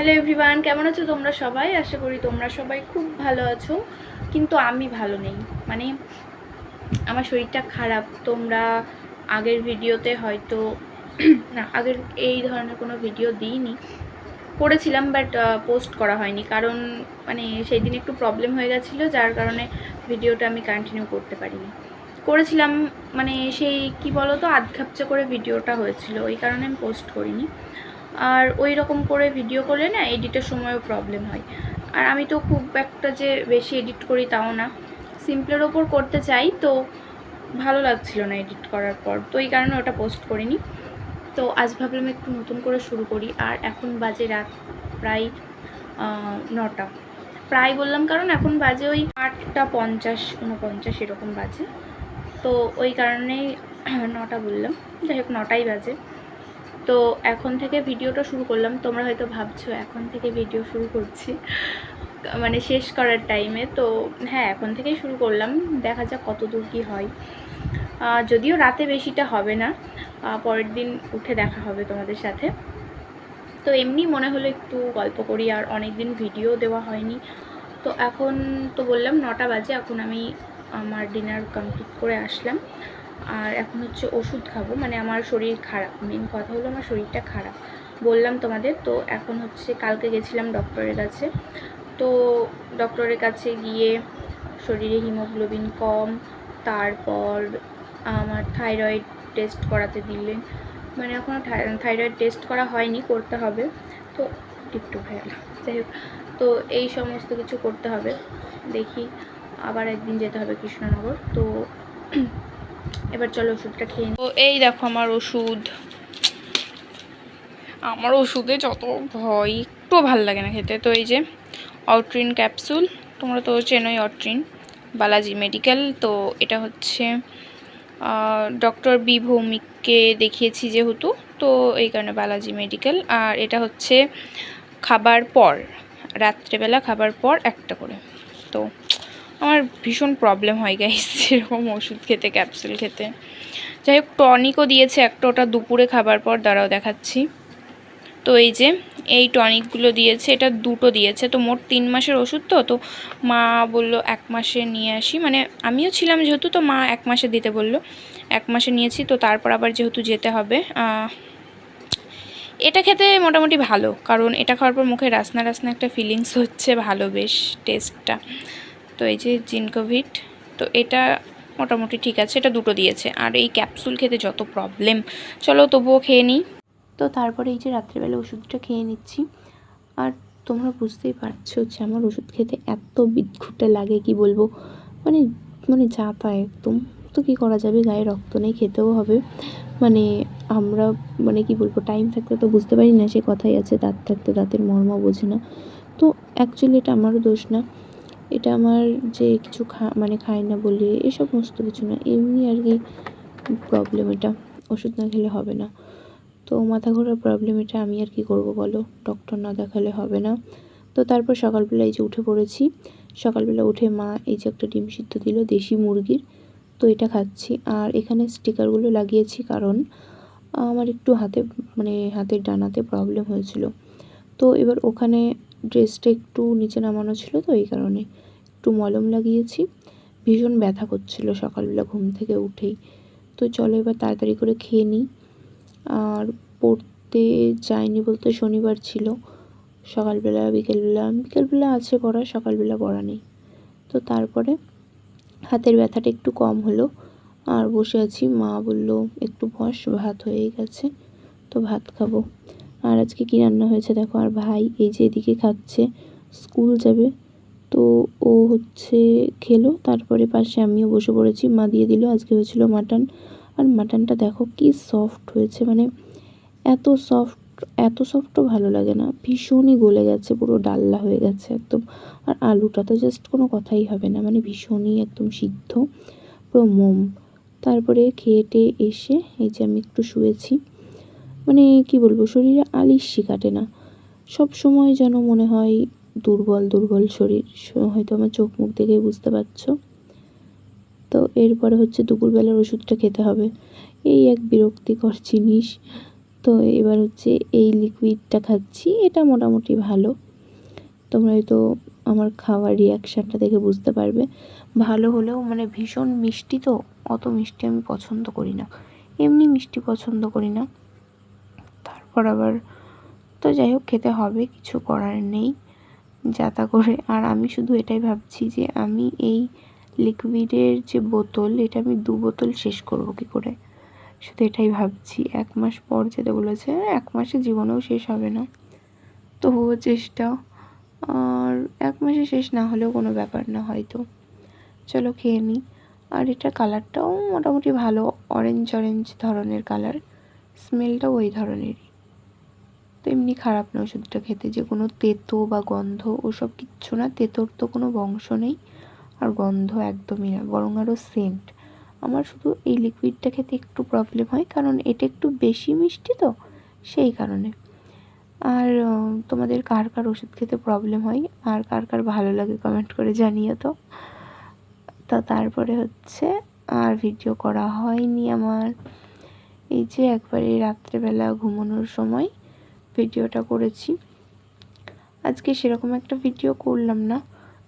Hello everyone, কেমন আছো তোমরা সবাই? আশা করি তোমরা সবাই খুব ভালো আছো, কিন্তু আমি ভালো নেই। মানে আমার শরীরটা খারাপ। তোমরা আগের ভিডিওতে হয়তো না, আগের এই ধরনের কোনো ভিডিও দিইনি, করেছিলাম বাট পোস্ট করা হয়নি, কারণ মানে সেই দিন একটু প্রবলেম হয়ে গেছিলো, যার কারণে ভিডিওটা আমি কন্টিনিউ করতে পারিনি। করেছিলাম মানে সেই কি বলো তো, আধখাপচা করে ভিডিওটা হয়েছিল, ওই কারণে আমি পোস্ট করিনি। আর ওই রকম করে ভিডিও করলে না এডিটের সময়ও প্রবলেম হয়। আর আমি তো খুব একটা যে বেশি এডিট করি তাও না, সিম্পলের ওপর করতে চাই, তো ভালো লাগছিল না এডিট করার পর, তো এই কারণে ওটা পোস্ট করিনি। তো আজ ভাবলাম একটু নতুন করে শুরু করি। আর এখন বাজে রাত প্রায় 9টা, প্রায় বললাম কারণ এখন বাজে ওই 8:50 49 এরকম বাজে, তো ওই কারণেই 9টা বললাম, যাই হোক 9টাই বাজে। তো এখন থেকে ভিডিওটা শুরু করলাম। তোমরা হয়তো ভাবছো এখন থেকে ভিডিও শুরু করছি মানে শেষ করার টাইমে, তো হ্যাঁ এখন থেকেই শুরু করলাম, দেখা যাক কত দূর কী হয়। যদিও রাতে বেশিটা হবে না, পরের দিন উঠে দেখা হবে তোমাদের সাথে। তো এমনি মনে হলো একটু গল্প করি, আর অনেক দিন ভিডিও দেওয়া হয়নি। তো এখন তো বললাম 9টা বাজে, এখন আমি আমার ডিনার কমপ্লিট করে আসলাম, আর এখন হচ্ছে ওষুধ খাবো। মানে আমার শরীর খারাপ, মেন কথা হলো আমার শরীরটা খারাপ, বললাম তোমাদের। তো এখন হচ্ছে কালকে গেছিলাম ডক্টরের কাছে, তো ডক্টরের কাছে গিয়ে শরীরে হিমোগ্লোবিন কম, তারপর আমার থাইরয়েড টেস্ট করাতে দিলেন। মানে এখনও থাইরয়েড টেস্ট করা হয়নি, করতে হবে। তো টিপটপ হয়ে গেল, যাই হোক, তো এই সমস্ত কিছু করতে হবে। দেখি আবার একদিন যেতে হবে কৃষ্ণনগর। তো এবার চলো ওষুধটা খেয়ে নিই। তো এই দেখো আমার ওষুধ। আমার ওষুধে যত ভয়, একটু ভাল লাগে না খেতে। তো এই যে অট্রিন ক্যাপসুল, তোমরা তো চেনোই অট্রিন, বালাজি মেডিকেল। তো এটা হচ্ছে ডক্টর বি ভৌমিককে দেখিয়েছি যেহেতু, তো এই কারণে বালাজি মেডিকেল। আর এটা হচ্ছে খাবার পর, রাত্রেবেলা খাবার পর একটা করে। তো আমার ভীষণ প্রবলেম হয় গাইস এরকম ওষুধ খেতে, ক্যাপসুল খেতে। যাই হোক, টনিকও দিয়েছে একটা, ওটা দুপুরে খাবার পর, দাঁড়াও দেখাচ্ছি। তো এই যে এই টনিকগুলো দিয়েছে, এটা দুটো দিয়েছে। তো মোট 3 মাসের ওষুধ। তো মা বলল 1 মাসে নিয়ে আসি, মানে আমিও ছিলাম যেহেতু, তো মা 1 মাসে দিতে বলল, 1 মাসে নিয়েছি। তো তারপর আবার যেহেতু যেতে হবে, এটা খেতে মোটামুটি ভালো, কারণ এটা খাওয়ার পর মুখে রাসনা রাসনা একটা ফিলিংস হচ্ছে, ভালো বেশ টেস্টটা। তো এই যে জিনকোভিট, তো এটা মোটামুটি ঠিক আছে, এটা দুটো দিয়েছে। আর এই ক্যাপসুল খেতে যত প্রবলেম, চলো তবুও খেয়ে নিই। তো তারপরে এই যে রাত্রেবেলা ওষুধটা খেয়ে নিচ্ছি। আর তোমরা বুঝতেই পারছো যে আমার ওষুধ খেতে এত বিদঘুটে লাগে, কি বলবো, মানে মানে যা তা একদম। তো কী করা যাবে, গায়ে রক্ত নেই, খেতেও হবে। মানে আমরা মানে কি বলবো, টাইম থাকতে তো বুঝতে পারি না, সে কথাই আছে দাঁত থাকতে দাঁতের মর্ম বোঝে না। তো অ্যাকচুয়ালি এটা আমারও দোষ না, এটা আমার যে কিছু মানে খাই না বলে এই সমস্ত কিছু না, এমনি আর কি প্রবলেম। এটা ওষুধ না খেলে হবে না। তো মাথা ঘোরার প্রবলেম এটা, আমি আর কি করব বলো, ডক্টর না দেখালে হবে না। তো তারপর সকালবেলা এই যে উঠে পড়েছি। সকালবেলা উঠে মা এই যে একটা ডিম সিদ্ধ দিল দেশি মুরগির, তো এটা খাচ্ছি। আর এখানে স্টিকারগুলো লাগিয়েছি, কারণ আমার একটু হাতে মানে হাতের ডানাতে প্রবলেম হয়েছিল। তো এবার ওখানে ড্রেসটা একটু নিচে নামানো ছিল, তো এই কারণে একটু মলম লাগিয়েছি। ভীষণ ব্যথা করছিল সকালবেলা ঘুম থেকে উঠেই। তো চলো এবার তাড়াতাড়ি করে খেয়ে নিই। আর পড়তে যাইনি বলতে শনিবার ছিল, সকালবেলা বিকেলবেলা আছে পড়া, সকালবেলা পড়া নেই। তো তারপরে হাতের ব্যথাটা একটু কম হলো, আর বসে আছি। মা বলল একটু বস, ভাত হয়েই গেছে, তো ভাত খাবো। আর আজকে কী রান্না হয়েছে দেখো। আর ভাই এই যে এদিকে খাচ্ছে, স্কুল যাবে, তো ও হচ্ছে খেলো, তারপরে পাশে আমিও বসে পড়েছি। মা দিয়ে দিল, আজকে হয়েছিল মাটন। আর মাটনটা দেখো কি সফট হয়েছে, মানে এত সফটও ভালো লাগে না, ভীষণই গলে গেছে, পুরো ডাল্লা হয়ে গেছে একদম। আর আলুটা তো জাস্ট কোনো কথাই হবে না, মানে ভীষণই একদম সিদ্ধ, পুরো মোম। তারপরে খেয়ে টেয়ে এসে এই যে আমি একটু শুয়েছি। মানে কি বলবো, শরীরে আলিস্যি কাটে না, সব সময় যেন মনে হয় দুর্বল দুর্বল শরীর, হয়তো আমার চোখ মুখ দেখেই বুঝতে পারছো। তো এরপরে হচ্ছে দুপুরবেলার ওষুধটা খেতে হবে, এই এক বিরক্তিকর জিনিস। তো এবার হচ্ছে এই লিকুইডটা খাচ্ছি, এটা মোটামুটি ভালো। তোমরা হয়তো আমার খাওয়ার রিয়াকশানটা দেখে বুঝতে পারবে। ভালো হলেও মানে ভীষণ মিষ্টি, তো অত মিষ্টি আমি পছন্দ করি না, এমনি মিষ্টি পছন্দ করি না। তারপর আবার তো যাই হোক, খেতে হবে, কিছু করার নেই, যা তা করে। আর আমি শুধু এটাই ভাবছি যে আমি এই লিকুইডের যে বোতল, এটা আমি 2 বোতল শেষ করব কী করে, শুধু এটাই ভাবছি। 1 মাস পর যেতে বলেছে, 1 মাসে জীবনেও শেষ হবে না, তবুও চেষ্টা। আর 1 মাসে শেষ না হলেও কোনো ব্যাপার না হয়তো। চলো খেয়ে নিই। আর এটা কালারটাও মোটামুটি ভালো, অরেঞ্জ অরেঞ্জ ধরনের কালার, স্মেলটাও ওই ধরনেরই। তো এমনি খারাপ না ওষুধটা খেতে, যে কোনো তেতো বা গন্ধ ওসব কিচ্ছু না, তেতোর তো কোনো বংশ নেই, আর গন্ধ একদমই না, বরং আরও সেন্ট। আমার শুধু এই লিকুইডটা খেতে একটু প্রবলেম হয়, কারণ এটা একটু বেশি মিষ্টি, তো সেই কারণে। আর তোমাদের কার কার ওষুধ খেতে প্রবলেম হয় আর কার কার ভালো লাগে কমেন্ট করে জানিও তো। তারপরে হচ্ছে আর ভিডিও করা হয়নি আমার, এই যে একবারে রাত্রেবেলা ঘুমানোর সময় ভিডিওটা করেছি। আজকে সেরকম একটা ভিডিও করলাম না,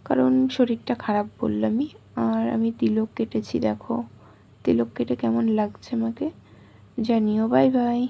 কারণ শরীরটা খারাপ বললামই। আর আমি তিলক কেটেছি, দেখো তিলক কেটে কেমন লাগছে আমাকে জানিও। Bye bye.